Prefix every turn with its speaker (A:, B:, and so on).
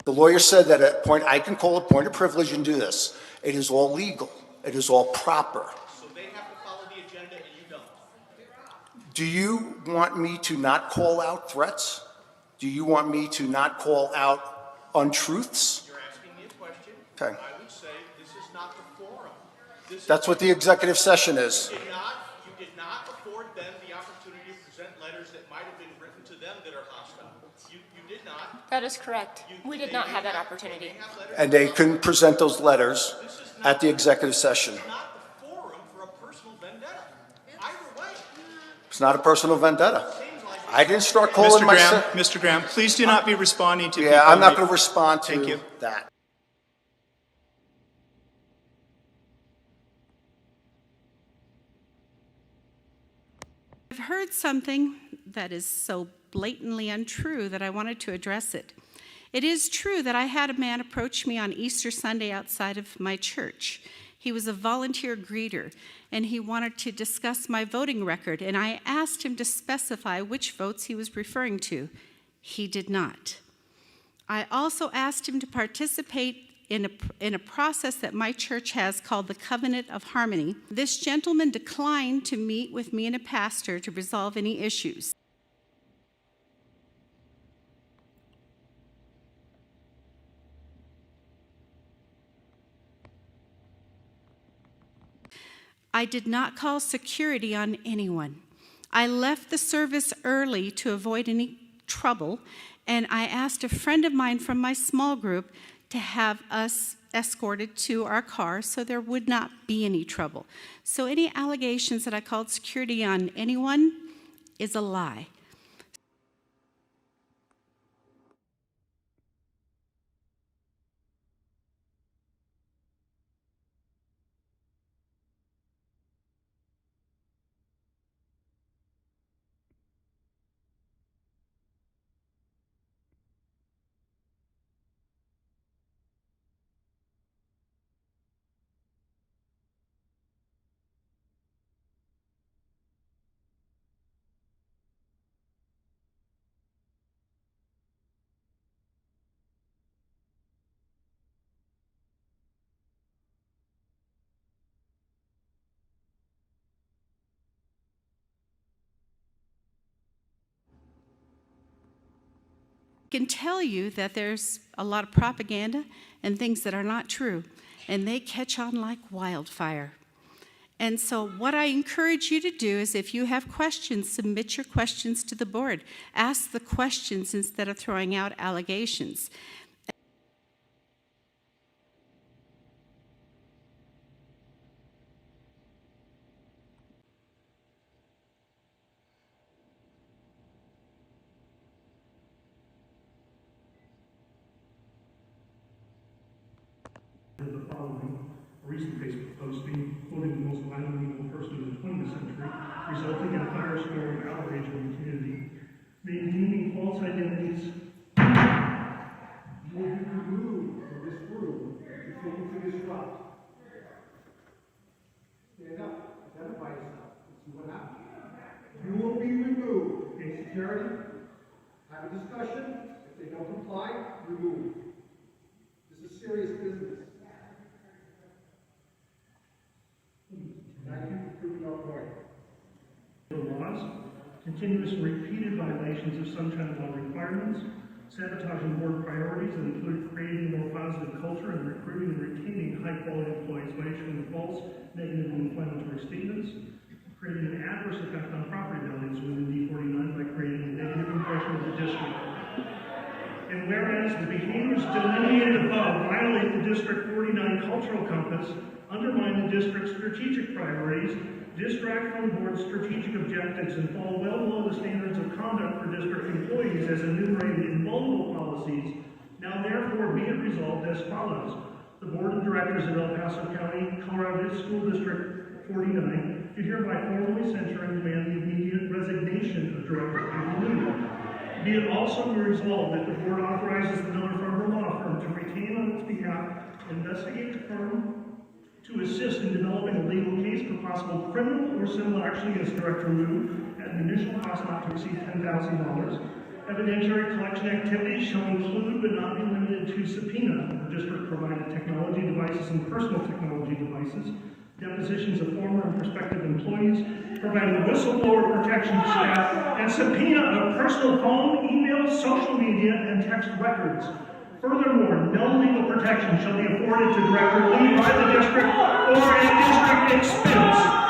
A: The lawyer said that at a point, I can call a point of privilege and do this. It is all legal. It is all proper.
B: So they have to follow the agenda and you don't.
A: Do you want me to not call out threats? Do you want me to not call out untruths?
B: You're asking me a question.
A: Okay.
B: I would say this is not the forum.
A: That's what the executive session is.
B: You did not afford them the opportunity to present letters that might have been written to them that are hostile. You did not.
C: That is correct. We did not have that opportunity.
A: And they couldn't present those letters at the executive session.
B: This is not the forum for a personal vendetta. Either way.
A: It's not a personal vendetta. I didn't start calling myself.
D: Mr. Graham, please do not be responding to people.
A: Yeah, I'm not going to respond
D: Thank
A: to
D: you.
A: that.
E: I've heard something that is so blatantly untrue that I wanted to address it. It is true that I had a man approach me on Easter Sunday outside of my church. He was a volunteer greeter, and he wanted to discuss my voting record, and I asked him to specify which votes he was referring to. He did not. I also asked him to participate in a process that my church has called the Covenant of Harmony. This gentleman declined to meet with me and a pastor to resolve any issues. I did not call security on anyone. I left the service early to avoid any trouble, and I asked a friend of mine from my small group to have us escorted to our car so there would not be any trouble. So any allegations that I called security on anyone is a lie. I can tell you that there's a lot of propaganda and things that are not true, and they catch on like wildfire. And so what I encourage you to do is if you have questions, submit your questions to the board. Ask the questions instead of throwing out allegations.
F: The following recent Facebook posting quoted the most violent evil person in the 20th century, resulting in a firestorm of outrage in the community. Maintaining false identities will be removed from this room if you to disrupt. Stand up, identify yourself, let's see what happens. You will be removed. Okay, security, have a discussion. If they don't comply, remove. This is serious business. Thank you for proving your point. The laws, continuous and repeated violations of sunshine law requirements, sabotaging board priorities that include creating a more positive culture and recruiting and retaining high-quality employees by issuing false, negative, and inflammatory statements, creating an adverse effect on property values within D49 by creating a negative impression of the district. And whereas the behaviors delineated above violate the District 49 cultural compass, undermine the district's strategic priorities, distract from the board's strategic objectives, and fall well below the standards of conduct for district employees as enumerated in multiple policies, now therefore be it resolved as follows. The Board of Directors of El Paso County, Colorado School District 49 do hereby formally censure and demand the immediate resignation of Director Andrew. Be it also resolved that the board authorizes the Miller Farmer Law Firm to retain on its behalf investigate the firm to assist in developing a legal case for possible criminal or civil action against Director Liu at an initial cost not to exceed $10,000. Evidentiary collection activities shall include but not be limited to subpoena of district-provided technology devices and personal technology devices, depositions of former and prospective employees, providing whistleblower protection to staff, and subpoena of personal phone, email, social media, and text records. Furthermore, no legal protection shall be afforded to Director Lee by the district or at district expense.